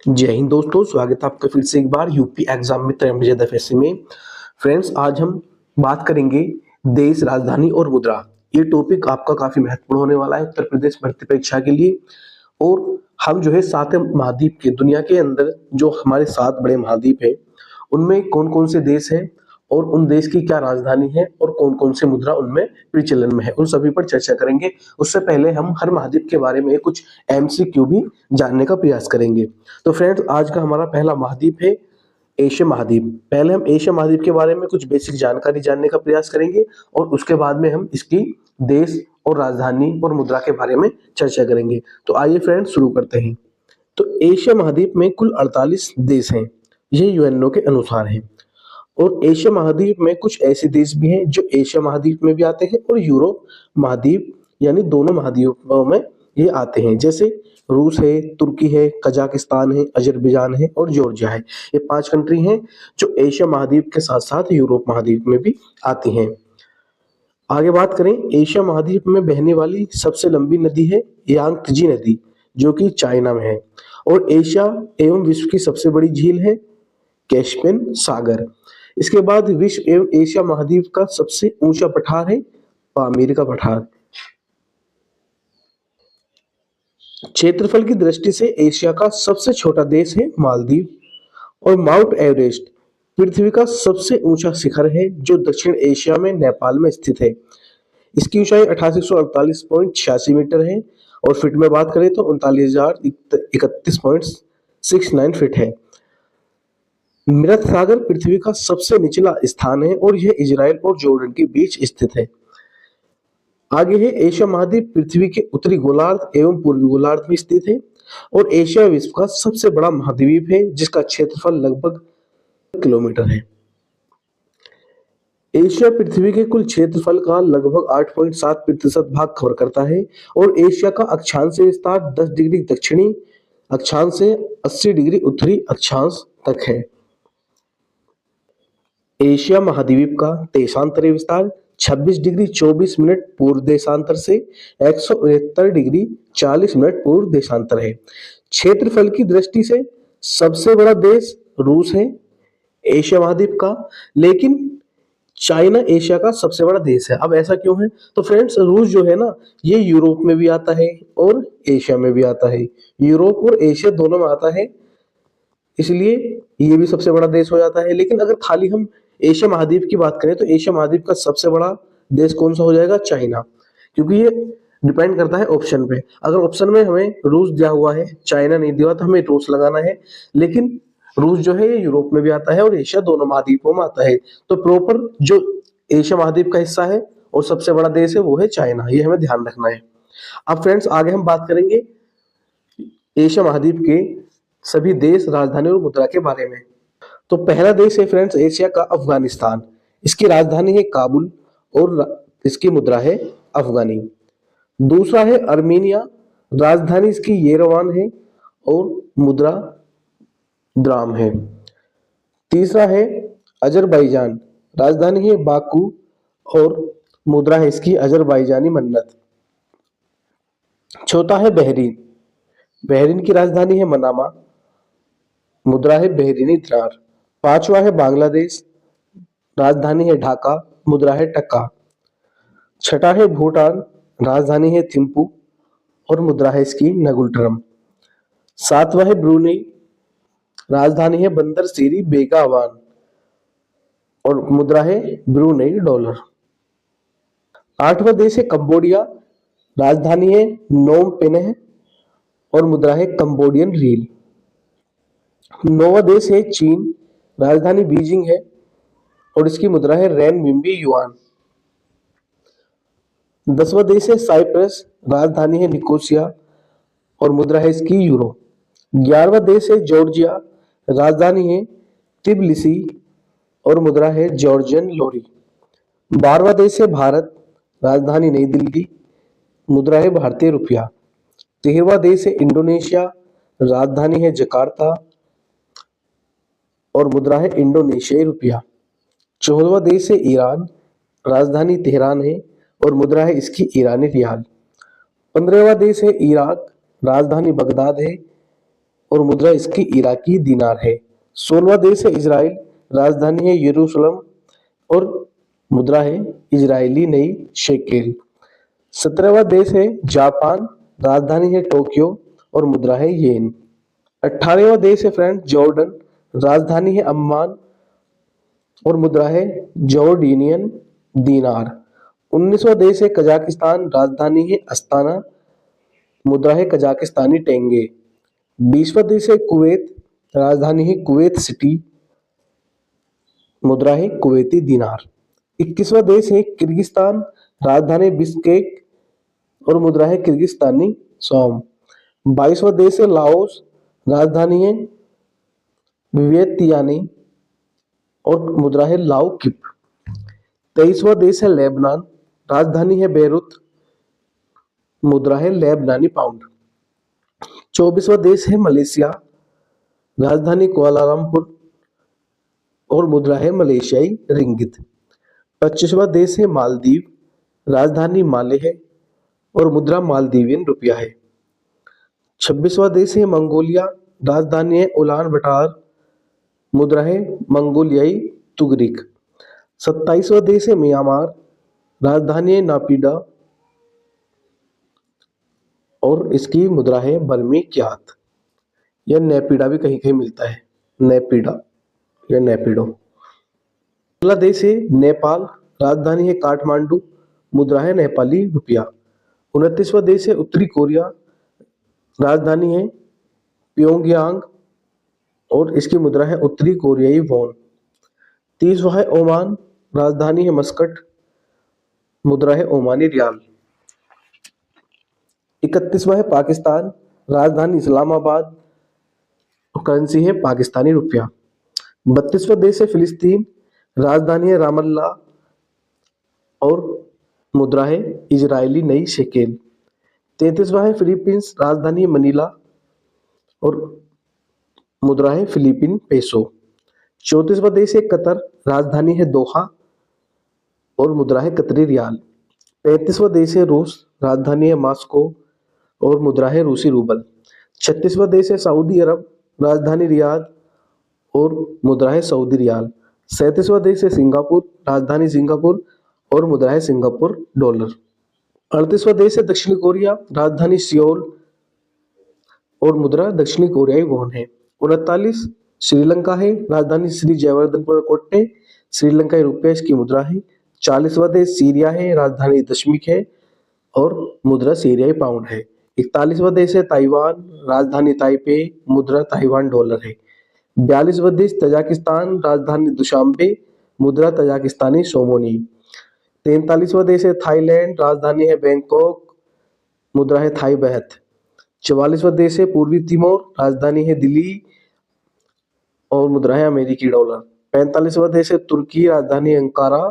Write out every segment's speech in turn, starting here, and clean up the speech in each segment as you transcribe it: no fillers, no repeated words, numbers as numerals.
जय हिंद दोस्तों, स्वागत है आपका फिर से एक बार यूपी एग्जाम में त्रयम्बक एफएससी में। फ्रेंड्स, आज हम बात करेंगे देश, राजधानी और मुद्रा। ये टॉपिक आपका काफी महत्वपूर्ण होने वाला है उत्तर प्रदेश भर्ती परीक्षा के लिए। और हम जो है सात महाद्वीप के दुनिया के अंदर जो हमारे 7 बड़े महाद्वीप है, उनमें कौन कौन से देश है और उन देश की क्या राजधानी है और कौन कौन से मुद्रा उनमें प्रचलन में है, उन सभी पर चर्चा करेंगे। उससे पहले हम हर महाद्वीप के बारे में कुछ एमसीक्यू भी जानने का प्रयास करेंगे। तो फ्रेंड्स, आज का हमारा पहला महाद्वीप है एशिया महाद्वीप। पहले हम एशिया महाद्वीप के बारे में कुछ बेसिक जानकारी जानने का प्रयास करेंगे और उसके बाद में हम इसकी देश और राजधानी और मुद्रा के बारे में चर्चा करेंगे। तो आइए फ्रेंड्स, शुरू करते हैं। तो एशिया महाद्वीप में कुल 48 देश हैं, ये यूएनओ के अनुसार है। और एशिया महाद्वीप में कुछ ऐसे देश भी हैं जो एशिया महाद्वीप में भी आते हैं और यूरोप महाद्वीप यानी दोनों महाद्वीपों में ये आते हैं। जैसे रूस है, तुर्की है, कजाकिस्तान है, अजरबैजान है और जॉर्जिया है। ये 5 कंट्री हैं जो एशिया महाद्वीप के साथ साथ यूरोप महाद्वीप में भी आती हैं। आगे बात करें, एशिया महाद्वीप में बहने वाली सबसे लंबी नदी है यांगत्जी नदी, जो कि चाइना में है। और एशिया एवं विश्व की सबसे बड़ी झील है कैस्पियन सागर। इसके बाद विश्व एवं एशिया महाद्वीप का सबसे ऊंचा पठार है पामीर का पठार। क्षेत्रफल की दृष्टि से एशिया का सबसे छोटा देश है मालदीव। और माउंट एवरेस्ट पृथ्वी का सबसे ऊंचा शिखर है जो दक्षिण एशिया में नेपाल में स्थित है। इसकी ऊंचाई 8848.86 मीटर है और फीट में बात करें तो 39,031.69 फीट है। मृत सागर पृथ्वी का सबसे निचला स्थान है और यह इजराइल और जॉर्डन के बीच स्थित है। आगे है एशिया महाद्वीप पृथ्वी के उत्तरी गोलार्ध एवं पूर्वी गोलार्ध में स्थित है। और एशिया विश्व का सबसे बड़ा महाद्वीप है जिसका क्षेत्रफल लगभग किलोमीटर है। एशिया पृथ्वी के कुल क्षेत्रफल का लगभग 8.7% भाग कवर करता है। और एशिया का अक्षांश विस्तार 10 डिग्री दक्षिणी अक्षांश से 80 डिग्री उत्तरी अक्षांश तक है। एशिया महाद्वीप का देशांतरी विस्तार 26 डिग्री 24 मिनट पूर्व देशांतर से 169 डिग्री 40 मिनट पूर्व देशांतर है। क्षेत्रफल की दृष्टि से सबसे बड़ा देश रूस है एशिया महाद्वीप का, लेकिन चाइना एशिया का सबसे बड़ा देश है। अब ऐसा क्यों है? तो फ्रेंड्स, रूस जो है ना, ये यूरोप में भी आता है और एशिया में भी आता है। यूरोप और एशिया दोनों में आता है, इसलिए ये भी सबसे बड़ा देश हो जाता है। लेकिन अगर खाली हम एशिया महाद्वीप की बात करें तो एशिया महाद्वीप का सबसे बड़ा देश कौन सा हो जाएगा? चाइना। क्योंकि ये डिपेंड करता है ऑप्शन पे। अगर ऑप्शन में हमें रूस दिया हुआ है, चाइना नहीं दिया, तो हमें रूस लगाना है। लेकिन रूस जो है ये यूरोप में भी आता है और एशिया दोनों महाद्वीपों में आता है। तो प्रॉपर जो एशिया महाद्वीप का हिस्सा है और सबसे बड़ा देश है वो है चाइना, ये हमें ध्यान रखना है। अब फ्रेंड्स, आगे हम बात करेंगे एशिया महाद्वीप के सभी देश, राजधानी और मुद्रा के बारे में। तो पहला देश है फ्रेंड्स एशिया का अफगानिस्तान। इसकी राजधानी है काबुल और इसकी मुद्रा है अफगानी। दूसरा है अर्मेनिया, राजधानी इसकी येरेवान है और मुद्रा द्राम है। तीसरा है अजरबैजान, राजधानी है बाकू और मुद्रा है इसकी अजरबैजानी मन्नत। चौथा है बहरीन, बहरीन की राजधानी है मनामा, मुद्रा है बहरीनी दिनार। पांचवा है बांग्लादेश, राजधानी है ढाका, मुद्रा है टक्का। छठा है भूटान, राजधानी है थिम्पू और मुद्रा है इसकी नगुल्ट्रम। सातवां है ब्रुनेई, राजधानी है बंदर सीरी बेगावान और मुद्रा है ब्रुनेई डॉलर। आठवां देश है कंबोडिया, राजधानी है नोम पेन्ह और मुद्रा है कंबोडियन रियल। नौवां देश है चीन, राजधानी बीजिंग है और इसकी मुद्रा है रेनमिंबी युआन। 10वां देश है साइप्रस, राजधानी है निकोसिया और मुद्रा है इसकी यूरो। 11वां देश है जॉर्जिया, राजधानी है तिबिलिसी और मुद्रा है जॉर्जियन लोरी। 12वां देश है भारत, राजधानी नई दिल्ली, मुद्रा है भारतीय रुपया। 13वां देश है इंडोनेशिया, राजधानी है जकार्ता और मुद्रा है इंडोनेशियाई रुपया। 14वां देश है ईरान, राजधानी तेहरान है और मुद्रा है इसकी ईरानी रियाल। 15वां देश है इराक, राजधानी बगदाद है और मुद्रा इसकी इराकी दिनार है। 16वां देश है इजराइल, राजधानी है यरूशलेम और मुद्रा है इजरायली नई शेकेल। 17वां देश है जापान, राजधानी है टोक्यो और मुद्रा है येन। 18वां देश है फ्रेंड जॉर्डन, राजधानी है अम्मान और मुद्रा है जॉर्डीनियन दीनार। 19वां देश है कजाकिस्तान, राजधानी है अस्ताना, मुद्रा है कजाकिस्तानी टेंगे। 20वां देश है कुवैत, राजधानी है कुवैत सिटी, मुद्रा है कुवैती दीनार। 21वां देश है किर्गिस्तान, राजधानी बिश्केक और मुद्रा है किर्गिस्तानी सोम। 22वां देश है लाओस, राजधानी है वियतयानी और मुद्रा है लाओ किप। 23वां देश है लेबनान, राजधानी है बेरूत, मुद्रा है लेबनानी पाउंड। 24वां देश है मलेशिया, राजधानी कुआलालंपुर और मुद्रा है मलेशियाई रिंगित। 25वां देश है मालदीव, राजधानी माले है और मुद्रा मालदीवियन रुपया है। 26वां देश है मंगोलिया, राजधानी है उलान बटार, मुद्रा है मंगोलियाई तुगरिक। 27वां देश है म्यांमार, राजधानी है नापिडा और इसकी मुद्रा है बर्मी क्यात या नेपिडा भी कहीं कहीं मिलता है, नेपिडा या नेपिडो। अगला देश है नेपाल, राजधानी है काठमांडू, मुद्रा है नेपाली रुपया। 29वां देश है उत्तरी कोरिया, राजधानी है प्योंगयांग और इसकी मुद्रा है उत्तरी कोरियाई वॉन। 30वां है ओमान, राजधानी है मस्कट, मुद्रा है ओमानी रियाल। 31वां है पाकिस्तान, राजधानी इस्लामाबाद, करेंसी है पाकिस्तानी रुपया। 32वां देश है फिलिस्तीन, राजधानी है रामल्ला और मुद्रा है इजरायली नई शेकेल। 33वां है फिलीपींस, राजधानी है मनीला और मुद्रा है फिलीपीन पेसो। 34वां देश है कतर, राजधानी है दोहा और मुद्रा है कतरी रियाल। 35वां देश है रूस, राजधानी है मॉस्को और मुद्रा है रूसी रूबल। 36वां देश है सऊदी अरब, राजधानी रियाद और मुद्रा है सऊदी रियाल। 37वां देश है सिंगापुर, राजधानी सिंगापुर और मुद्रा है सिंगापुर डॉलर। 38वां देश है दक्षिण कोरिया, राजधानी सियोल और मुद्रा दक्षिणी कोरियाई वॉन है। 39 श्रीलंका है, राजधानी श्री जयवर्धनपुर कोट्टे, श्रीलंकाई रुपया इसकी मुद्रा है। 40वां देश सीरिया है, राजधानी दशमिक है और मुद्रा सीरियाई पाउंड है। 41वां देश है ताइवान, राजधानी ताइपे, मुद्रा ताइवान डॉलर है। 42वां देश तजाकिस्तान, राजधानी दुशांबे, मुद्रा तजाकिस्तानी सोमोनी। 43वां देश है थाईलैंड, राजधानी है बैंकॉक, मुद्रा है थाई बहत। 44वां देश है पूर्वी तिमोर, राजधानी है दिल्ली और मुद्रा है अमेरिकी डॉलर। 45वां देश है तुर्की, राजधानी अंकारा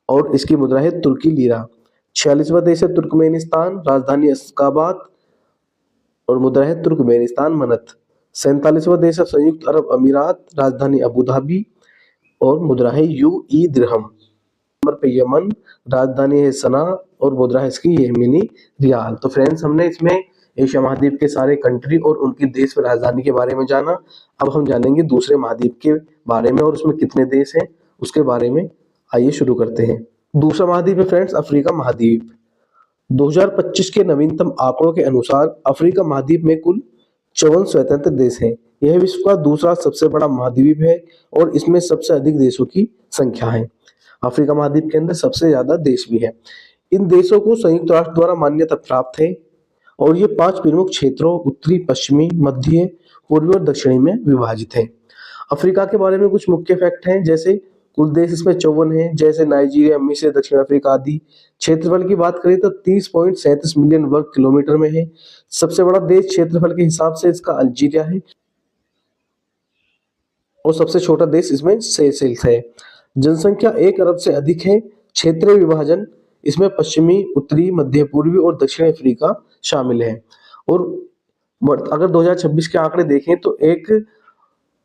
और इसकी मुद्रा है तुर्की लीरा। 46वां देश है तुर्कमेनिस्तान, राजधानी अशगाबाद और मुद्रा है तुर्कमेनिस्तान मनत। 47वां देश है संयुक्त अरब अमीरात, राजधानी अबू धाबी और मुद्रा है यूई दिरहम। नंबर पे यमन, राजधानी है सना और मुद्रा है इसकी येमेनी रियाल। तो फ्रेंड्स, हमने इसमें एशिया महाद्वीप के सारे कंट्री और उनकी देश व राजधानी के बारे में जाना। अब हम जानेंगे दूसरे महाद्वीप के बारे में और उसमें कितने देश हैं उसके बारे में। आइए शुरू करते हैं। दूसरा महाद्वीप है फ्रेंड्स अफ्रीका महाद्वीप। 2025 के नवीनतम आंकड़ों के अनुसार अफ्रीका महाद्वीप में कुल 54 स्वतंत्र देश हैं। यह विश्व का दूसरा सबसे बड़ा महाद्वीप है और इसमें सबसे अधिक देशों की संख्या है। अफ्रीका महाद्वीप के अंदर सबसे ज्यादा देश भी है। इन देशों को संयुक्त राष्ट्र द्वारा मान्यता प्राप्त है और ये 5 प्रमुख क्षेत्रों उत्तरी, पश्चिमी, मध्य, पूर्वी और दक्षिणी में विभाजित है। अफ्रीका के बारे में कुछ मुख्य फैक्ट हैं, जैसे कुल देश इसमें 54 हैं, जैसे नाइजीरिया, मिस्र, दक्षिण अफ्रीका आदि। क्षेत्रफल की बात करें तो 30.37 मिलियन वर्ग किलोमीटर में है। सबसे बड़ा देश क्षेत्रफल के हिसाब से इसका अल्जीरिया है और सबसे छोटा देश इसमें सेशेल्स है। जनसंख्या 1 अरब से अधिक है। क्षेत्रीय विभाजन इसमें पश्चिमी, उत्तरी, मध्य पूर्वी और दक्षिणी अफ्रीका शामिल है। और अगर 2026 के आंकड़े देखें तो एक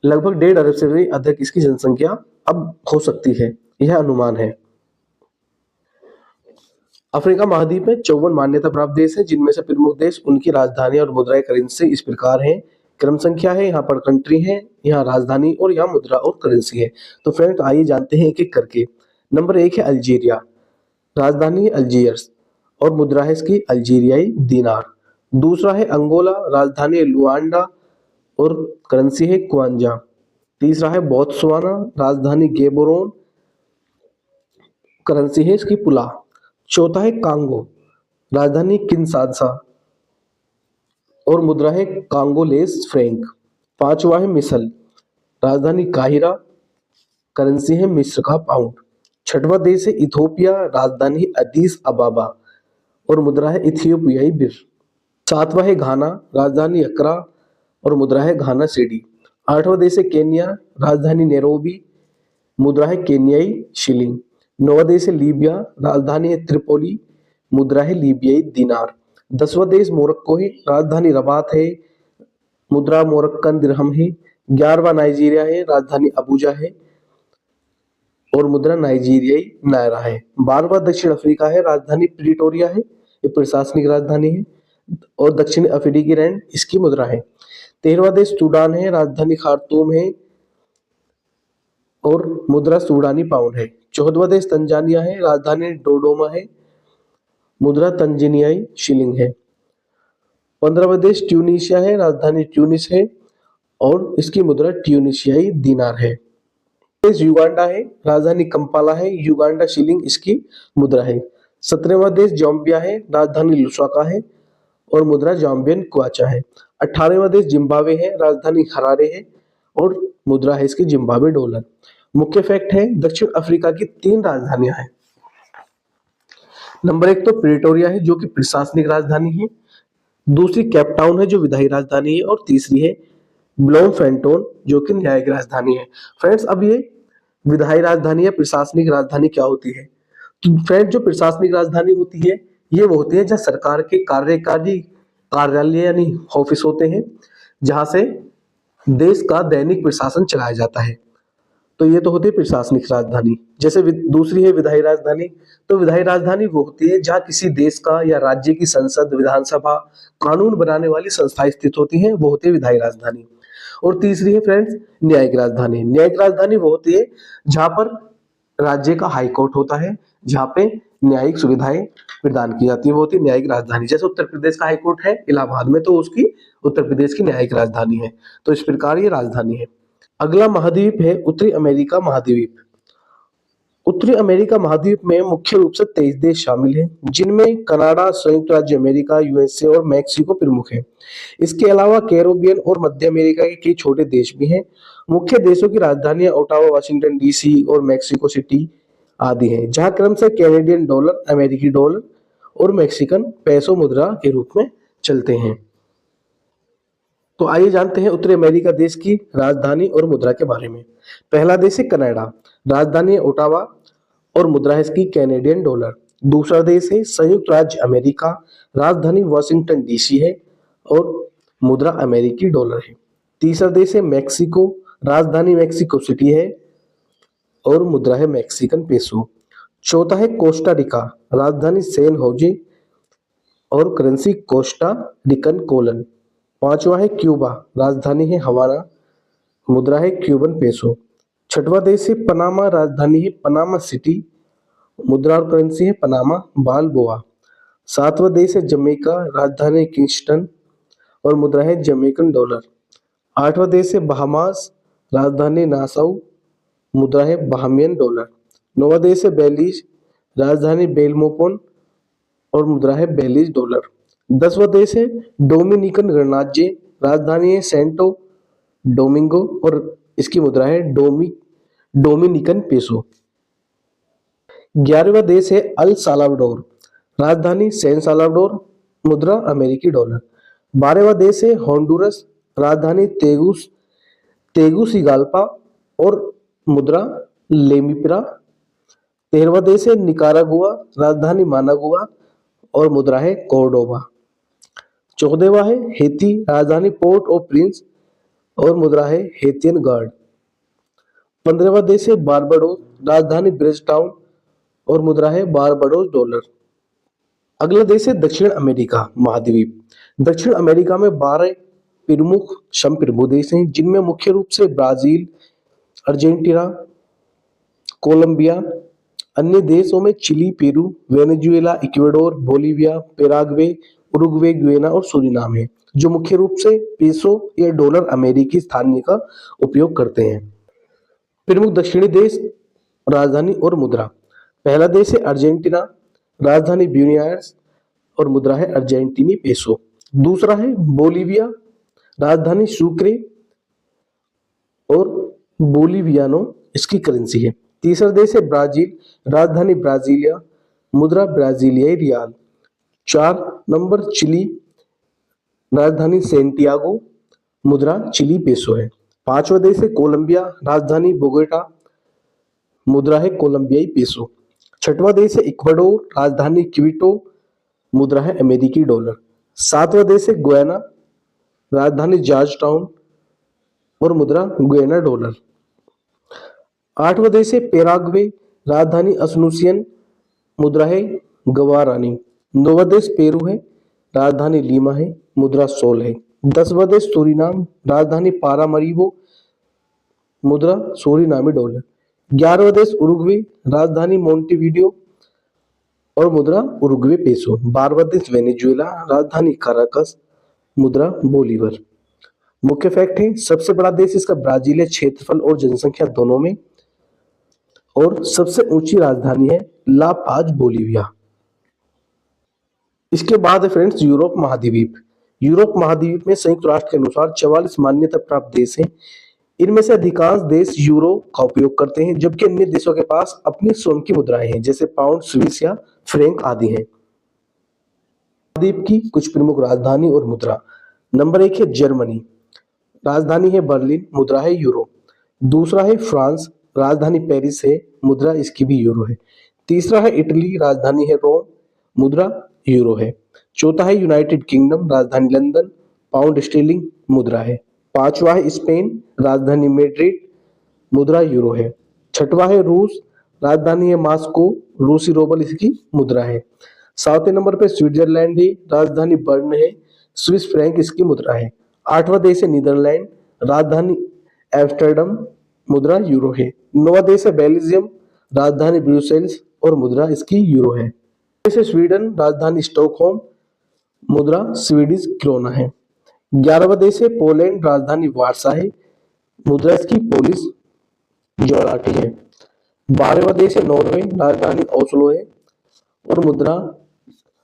लगभग 1.5 अरब से भी अधिक इसकी जनसंख्या अब हो सकती है, यह अनुमान है। अफ्रीका महाद्वीप में 54 मान्यता प्राप्त देश हैं, जिनमें से प्रमुख देश, उनकी राजधानी और मुद्रा करेंसी इस प्रकार हैं। क्रम संख्या है, यहाँ पर कंट्री है, यहाँ राजधानी और यहाँ मुद्रा और करेंसी है। तो फ्रेंड्स आइए जानते हैं एक एक करके। नंबर 1 है अल्जीरिया, राजधानी है अल्जीयर्स और मुद्रा है इसकी अल्जीरियाई दीनार। दूसरा है अंगोला, राजधानी है लुआंडा और करेंसी है क्वांजा। तीसरा है बोत्सवाना, राजधानी गेबोरोन, करेंसी है इसकी पुला। चौथा है कांगो, राजधानी किनशासा और मुद्रा है कांगोलेस फ्रैंक। पांचवा है मिसल, राजधानी काहिरा, करेंसी है मिस्र का पाउंड। छठवां देश है इथोपिया, राजधानी अदीस अबाबा और मुद्रा है इथियोपियाई बिर। सातवां है घाना, राजधानी अकरा और मुद्रा है घाना सीडी। आठवां देश है केन्या, राजधानी नैरोबी, मुद्रा है केन्याई शिलिंग। नौवां देश है लीबिया, राजधानी है त्रिपोली, मुद्रा है लीबियाई दिनार। 10वां देश मोरक्को है, राजधानी रबात है, मुद्रा मोरक्कन दिरहम है। 11वां नाइजीरिया है, राजधानी अबूजा है और मुद्रा नाइजीरियाई नायरा है। 12वां दक्षिण अफ्रीका है, राजधानी प्रिटोरिया है, ये प्रशासनिक राजधानी है और दक्षिण अफ्रीकी रैंड इसकी मुद्रा है। 13वां देश सूडान है, राजधानी खार्तूम है और मुद्रा सूडानी पाउंड है। 14वां देश तंजानिया है, राजधानी डोडोमा है, मुद्रा तंजानियाई शिलिंग है। 15वां देश ट्यूनीशिया है, राजधानी ट्यूनिस है और इसकी मुद्रा ट्यूनीशियाई दिनार है। देश युगांडा है, राजधानी कंपाला है, युगांडा शिलिंग इसकी मुद्रा है। 17वां देश जाम्बिया है, राजधानी लुसाका है और मुद्रा जाम्बियन क्वाचा है। 18वां देश जिम्बाब्वे है, राजधानी हरारे है और मुद्रा है इसकी जिम्बाब्वे डॉलर। मुख्य फैक्ट है, दक्षिण अफ्रीका की 3 राजधानियां हैं। नंबर 1 तो प्रिटोरिया है जो कि प्रशासनिक राजधानी है, दूसरी केप टाउन है जो विधायी राजधानी है और तीसरी है ब्लोमफेंटोन जो कि न्यायिक राजधानी है। फ्रेंड्स अब ये विधायी राजधानी या प्रशासनिक राजधानी क्या होती है? तो फ्रेंड जो प्रशासनिक राजधानी होती है ये वो होती है जहाँ सरकार के कार्यकारी कार्यालय यानी ऑफिस होते हैं, जहां से देश का दैनिक प्रशासन चलाया जाता है। तो ये तो होती है प्रशासनिक राजधानी। जैसे दूसरी है विधायी राजधानी। तो विधायी राजधानी वो होती है जहाँ किसी देश का या राज्य की संसद, विधानसभा, कानून बनाने वाली संस्थाएं स्थित होती हैं, वो होती है विधायी राजधानी। और तीसरी है फ्रेंड्स न्यायिक राजधानी। न्यायिक राजधानी वो होती है जहां पर राज्य का हाई कोर्ट होता है, जहां पे न्यायिक सुविधाएं प्रदान की जाती है, वो होती है न्यायिक राजधानी। जैसे उत्तर प्रदेश का हाई कोर्ट है इलाहाबाद में, तो उसकी उत्तर प्रदेश की न्यायिक राजधानी है। तो इस प्रकार ये राजधानी है। अगला महाद्वीप है उत्तरी अमेरिका महाद्वीप। उत्तरी अमेरिका महाद्वीप में मुख्य रूप से 23 देश शामिल हैं, जिनमें कनाडा, संयुक्त राज्य अमेरिका, यूएसए और मैक्सिको प्रमुख हैं। इसके अलावा कैरिबियन और मध्य अमेरिका के कई छोटे देश भी हैं। मुख्य देशों की राजधानियां ओटावा, वाशिंगटन डीसी और मैक्सिको सिटी आदि हैं, जहां क्रम से कैनेडियन डॉलर, अमेरिकी डॉलर और मैक्सिकन पैसो मुद्रा के रूप में चलते हैं। तो आइए जानते हैं उत्तरी अमेरिका देश की राजधानी और मुद्रा के बारे में। पहला देश है कनाडा, राजधानी है ओटावा और मुद्रा है इसकी कैनेडियन डॉलर। दूसरा देश है संयुक्त राज्य अमेरिका, राजधानी वाशिंगटन डीसी है और मुद्रा अमेरिकी डॉलर है। तीसरा देश है मैक्सिको, राजधानी मैक्सिको सिटी है और मुद्रा है मैक्सिकन पेसो। चौथा है कोस्टा रिका, राजधानी सैन होजे और करेंसी कोस्टा रिकन कोलन। पांचवा है क्यूबा, राजधानी है हवाना, मुद्रा है क्यूबन पेसो। छठवां देश है पनामा, राजधानी है पनामा सिटी, मुद्रा और करेंसी है पनामा बालबोआ। सातवां देश है जमैका, राजधानी है किंगस्टन और मुद्रा है जमैकन डॉलर। आठवां देश है बहामास, राजधानी नासाउ, मुद्रा है बहामियन डॉलर। नौवां देश है बेलीज, राजधानी बेलमोपोन और मुद्रा है बेलीज डॉलर। 10वां देश है डोमिनिकन गणराज्य, राजधानी है सेंटो डोमिंगो और इसकी मुद्रा है डोमिनिकन पेसो। 11वां देश है अल साल्वाडोर, राजधानी सैन साल्वाडोर, मुद्रा अमेरिकी डॉलर। 12वां देश है होंडुरस, राजधानी तेगुसिगाल्पा और मुद्रा लेमिपिरा। 13वां देश है निकारागुआ, राजधानी मानागुआ और मुद्रा है कोर्डोबा। 14वां है हेती, राजधानी पोर्ट ऑफ प्रिंस और मुद्रा है हेतियन गार्ड। 15वां देश है बारबाडोस, राजधानी ब्रिज टाउन और मुद्रा है बारबाडोस डॉलर। अगला देश है दक्षिण अमेरिका महाद्वीप। दक्षिण अमेरिका में 12 प्रमुख संप्रभु देश हैं, जिनमें मुख्य रूप से ब्राजील, अर्जेंटीना, कोलंबिया। अन्य देशों में Chile, Peru, Venezuela, Ecuador, Bolivia, Paraguay, Uruguay, Guyana और सूरीनाम है, जो मुख्य रूप से पेसो या डॉलर अमेरिकी स्थानीय का उपयोग करते हैं। प्रमुख दक्षिणी देश, राजधानी और मुद्रा। पहला देश है अर्जेंटीना, राजधानी ब्यूनस आयर्स और मुद्रा है अर्जेंटीनी पेसो। दूसरा है बोलीविया, राजधानी सुक्रे और बोलीवियानो इसकी करेंसी है। तीसरा देश है ब्राजील, राजधानी ब्राजीलिया, मुद्रा ब्राजीलियाई रियाल। 4 नंबर चिली, राजधानी सेंटियागो, मुद्रा चिली पेसो है। 5वां देश है कोलंबिया, राजधानी बोगोटा, मुद्रा है कोलंबियाई पेसो। 6वां देश है इक्वाडोर, राजधानी क्विटो, मुद्रा है अमेरिकी डॉलर। 7वां देश है गुयाना, राजधानी जॉर्ज टाउन और मुद्रा गुयाना डॉलर। 8वां देश है पेराग्वे, राजधानी असुनसियन, मुद्रा है गवारानी। 9वां देश पेरू है, राजधानी लीमा है, मुद्रा सोल है। 10वां देश सूरीनाम, राजधानी पारामरीबो, मुद्रा सूरीनामी डॉलर। 11वां देश उरुग्वे, राजधानी मोंटेविडियो और मुद्रा उरुग्वे पेसो। 12वां देश वेनेजुएला, राजधानी काराकस, मुद्रा बोलीवर। मुख्य फैक्ट है, सबसे बड़ा देश इसका ब्राजील है, क्षेत्रफल और जनसंख्या दोनों में, और सबसे ऊंची राजधानी है ला पाज, बोलीविया। इसके बाद है फ्रेंड्स यूरोप महाद्वीप। यूरोप महाद्वीप में संयुक्त राष्ट्र के अनुसार 44 मान्यता प्राप्त देश हैं। इनमें से अधिकांश देश यूरो का उपयोग करते हैं, जबकि अन्य देशों के पास अपनी स्वयं की मुद्राएं हैं, जैसे पाउंड, स्विस या फ्रैंक आदि हैं। द्वीप की कुछ प्रमुख राजधानी और मुद्रा। नंबर 1 है जर्मनी, राजधानी है बर्लिन, मुद्रा है यूरो। दूसरा है फ्रांस, राजधानी पेरिस है, मुद्रा इसकी भी यूरो है। तीसरा है इटली, राजधानी है रोम, मुद्रा यूरो है। चौथा है यूनाइटेड किंगडम, राजधानी लंदन, पाउंड स्टर्लिंग, मुद्रा है। 5वां है स्पेन, राजधानी मैड्रिड, मुद्रा यूरो है। 6वां है रूस, राजधानी है मॉस्को, रूसी रूबल इसकी मुद्रा है। 7वें नंबर पे स्विट्जरलैंड है, राजधानी बर्न है, स्विस फ्रैंक इसकी मुद्रा है। 8वां देश है नीदरलैंड, राजधानी एम्स्टर्डम, मुद्रा यूरो है। 9वां देश है बेल्जियम, राजधानी ब्रुसेल्स और मुद्रा इसकी यूरो है। देश है स्वीडन, राजधानी स्टॉकहोम, मुद्रा स्वीडिश क्रोना है। 11वां देश है पोलैंड, राजधानी वार्सा है, मुद्रा इसकी पोलिश जोलाटी है। 12वां देश है नॉर्वे, राजधानी ओस्लो है और मुद्रा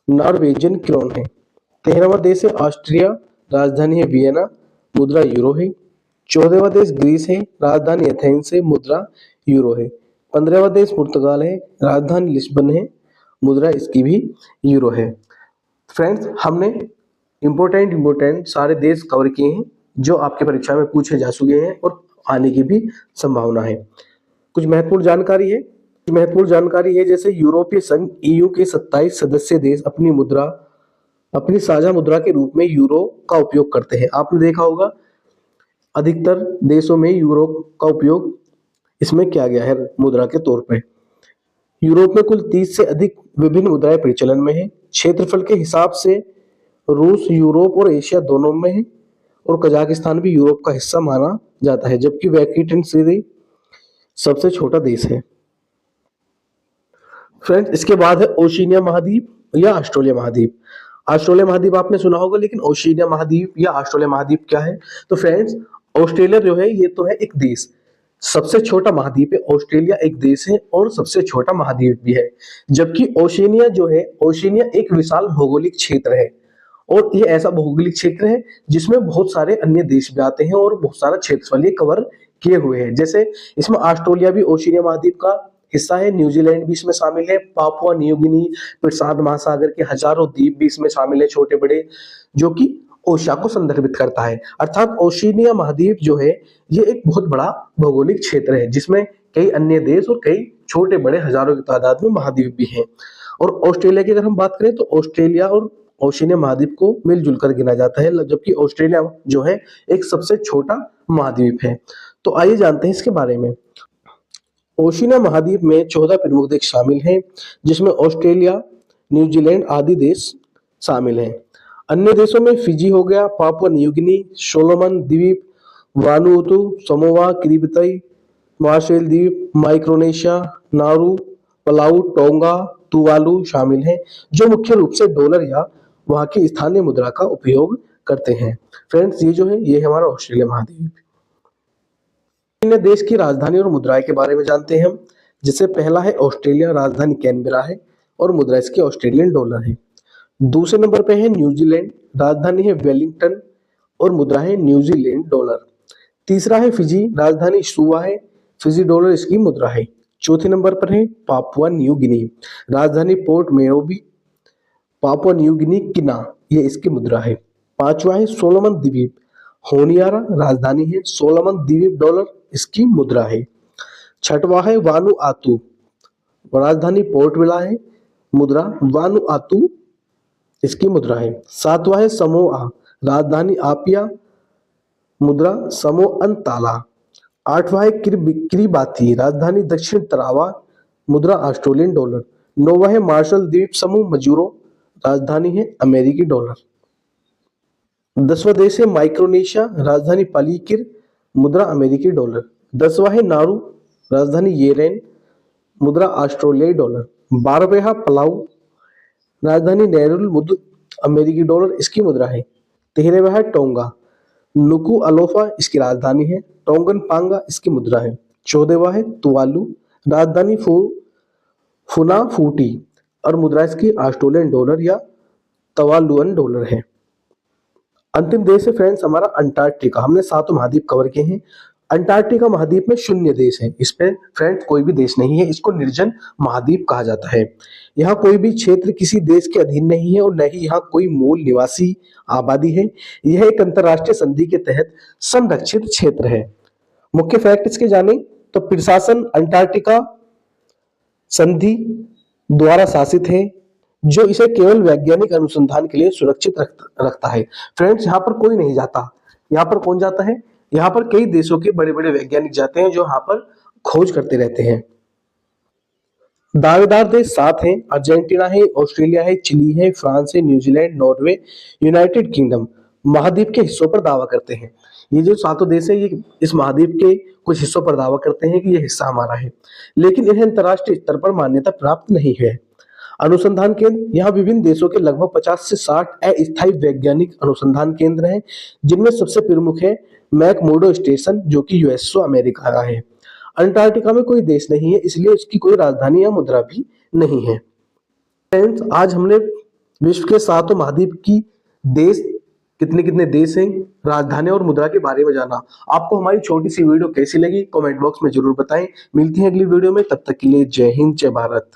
नॉर्वेजियन क्रोन है। 13वां देश है ऑस्ट्रिया, राजधानी है वियना, मुद्रा यूरो है। 14वां देश ग्रीस है, राजधानी एथेंस है, मुद्रा यूरो है। 15वां देश पुर्तगाल है, राजधानी लिस्बन है, मुद्रा इसकी भी यूरो है। फ्रेंड्स, हमने इम्पोर्टेंट सारे देश कवर किए हैं जो आपके परीक्षा में पूछे जा चुके हैं और आने की भी संभावना है। कुछ महत्वपूर्ण जानकारी है जैसे यूरोपीय संघ ईयू के 27 सदस्य देश अपनी साझा मुद्रा के रूप में यूरो का उपयोग करते हैं। आपने देखा होगा अधिकतर देशों में यूरो का उपयोग इसमें किया गया है मुद्रा के तौर पर। यूरोप में कुल 30 से अधिक विभिन्न मुद्राएं प्रचलन में है। क्षेत्रफल के हिसाब से रूस यूरोप और एशिया दोनों में है और कजाकिस्तान भी यूरोप का हिस्सा माना जाता है, जबकि वैटिकन सिटी सबसे छोटा देश है। फ्रेंड्स, इसके बाद है ओशिनिया महाद्वीप या ऑस्ट्रेलिया महाद्वीप। ऑस्ट्रेलिया महाद्वीप आपने सुना होगा, लेकिन ओशिनिया महाद्वीप या ऑस्ट्रेलिया महाद्वीप क्या है? तो फ्रेंड्स, ऑस्ट्रेलिया जो है ये तो है एक देश, सबसे छोटा महाद्वीप है। ऑस्ट्रेलिया एक देश है और सबसे छोटा महाद्वीप भी है, जबकि ओशिनिया जो है, ओशिनिया एक विशाल भौगोलिक क्षेत्र है और ये ऐसा भौगोलिक क्षेत्र है जिसमें बहुत सारे अन्य देश भी आते हैं और बहुत सारा क्षेत्रफल ये कवर किए हुए हैं। जैसे इसमें ऑस्ट्रेलिया भी ओशिनिया महाद्वीप का हिस्सा है, न्यूजीलैंड भी इसमें शामिल है, पापुआ न्यू गिनी, प्रशांत महासागर के हजारों द्वीप भी इसमें शामिल है, छोटे बड़े, जो कि ओशा को संदर्भित करता है। अर्थात ओशिनिया महाद्वीप जो है ये एक बहुत बड़ा भौगोलिक क्षेत्र है जिसमें कई अन्य देश और कई छोटे बड़े हजारों की तादाद में महाद्वीप भी हैं। और ऑस्ट्रेलिया की अगर हम बात करें तो ऑस्ट्रेलिया और ओशिनिया महाद्वीप को मिलजुल कर गिना जाता है, जबकि ऑस्ट्रेलिया जो है एक सबसे छोटा महाद्वीप है। तो आइए जानते हैं इसके बारे में। ओशिनिया महाद्वीप में 14 प्रमुख देश शामिल हैं, जिसमें ऑस्ट्रेलिया, न्यूजीलैंड आदि देश शामिल हैं। अन्य देशों में फिजी हो गया, पापुआ न्यू गिनी, सोलोमन द्वीप, वानुअतु, समोआ, किरिबती, मार्शल द्वीप, माइक्रोनेशिया, नाuru, पलाउ, टोंगा, तुवालू शामिल हैं, जो मुख्य रूप से डॉलर या वहां की स्थानीय मुद्रा का उपयोग करते हैं। फ्रेंड्स, ये जो है ये हमारा ऑस्ट्रेलिया महाद्वीप। अन्य देश की राजधानी और मुद्राएं के बारे में जानते हैं हम। जिससे पहला है ऑस्ट्रेलिया, राजधानी कैनबेरा है और मुद्रा इसकी ऑस्ट्रेलियन डॉलर है। दूसरे नंबर पे है न्यूजीलैंड, राजधानी है वेलिंगटन और मुद्रा है न्यूजीलैंड डॉलर। तीसरा है फिजी, राजधानी सुवा है, फिजी डॉलर इसकी मुद्रा है। चौथे नंबर पर है पापुआ न्यू गिनी, राजधानी port Moresby, Papua New Guinea किना, ये इसकी मुद्रा है। पांचवा है सोलोमन द्वीप, होनियारा, राजधानी है सोलोमन द्वीप डॉलर इसकी मुद्रा है। छठवा है वानुआतु, राजधानी पोर्ट विला है, मुद्रा वानुआतु इसकी मुद्रा है। सातवां है समोआ, राजधानी आपिया, मुद्रा समोअन ताला। आठवां है किरिबाती, राजधानी दक्षिण तरावा, मुद्रा ऑस्ट्रेलियन डॉलर। नौवां है मार्शल द्वीप समूह मजूरो, राजधानी है अमेरिकी डॉलर। 10वां देश है माइक्रोनेशिया, राजधानी पालीकिर, मुद्रा अमेरिकी डॉलर। 10वां है नारू, राजधानी येरेन, मुद्रा ऑस्ट्रेलियाई डॉलर। 12वां है पलाऊ, राजधानी नेरुल, मुद्रा अमेरिकी डॉलर इसकी मुद्रा है। 13वां है टोंगा, नुकू अलोफा इसकी राजधानी है, टोंगन पांगा इसकी मुद्रा है। 14वां है तुवालू, राजधानी फुनाफूटी और मुद्रा इसकी ऑस्ट्रेलियन डॉलर या तवालुअन डॉलर है। अंतिम देश है फ्रेंड्स हमारा अंटार्कटिका। हमने 7 महाद्वीप कवर किए हैं। अंटार्कटिका महाद्वीप में 0 देश है, इस पे फ्रेंड्स कोई भी देश नहीं है, इसको निर्जन महाद्वीप कहा जाता है। यहाँ कोई भी क्षेत्र किसी देश के अधीन नहीं है और न ही यहाँ कोई मूल निवासी आबादी है। यह एक अंतरराष्ट्रीय संधि के तहत संरक्षित क्षेत्र है। मुख्य फैक्ट इसके जाने तो प्रशासन अंटार्कटिका संधि द्वारा शासित है, जो इसे केवल वैज्ञानिक अनुसंधान के लिए सुरक्षित रखता है। फ्रेंड्स, यहाँ पर कोई नहीं जाता। यहाँ पर कौन जाता है? यहाँ पर कई देशों के बड़े बड़े वैज्ञानिक जाते हैं, जो यहाँ पर खोज करते रहते हैं। दावेदार देश 7 हैं। अर्जेंटीना है, ऑस्ट्रेलिया है, चिली है, फ्रांस है, न्यूजीलैंड, नॉर्वे, यूनाइटेड किंगडम महाद्वीप के हिस्सों पर दावा करते हैं। ये जो 7 देश है, ये इस महाद्वीप के कुछ हिस्सों पर दावा करते हैं कि ये हिस्सा हमारा है, लेकिन इन्हें अंतर्राष्ट्रीय स्तर पर मान्यता प्राप्त नहीं है। अनुसंधान केंद्र, यहाँ विभिन्न देशों के लगभग 50 से 60 अस्थायी वैज्ञानिक अनुसंधान केंद्र हैं, जिनमें सबसे प्रमुख है मैकमुर्डो स्टेशन, जो कि यूएस अमेरिका का है। अंटार्कटिका में कोई देश नहीं है, इसलिए इसकी कोई राजधानी या मुद्रा भी नहीं है। फ्रेंड्स, आज हमने विश्व के 7 महाद्वीप की देश, कितने कितने देश हैं, राजधानी और मुद्रा के बारे में जाना। आपको हमारी छोटी सी वीडियो कैसी लगी कमेंट बॉक्स में जरूर बताएं। मिलती है अगली वीडियो में, तब तक के लिए जय हिंद, जय भारत।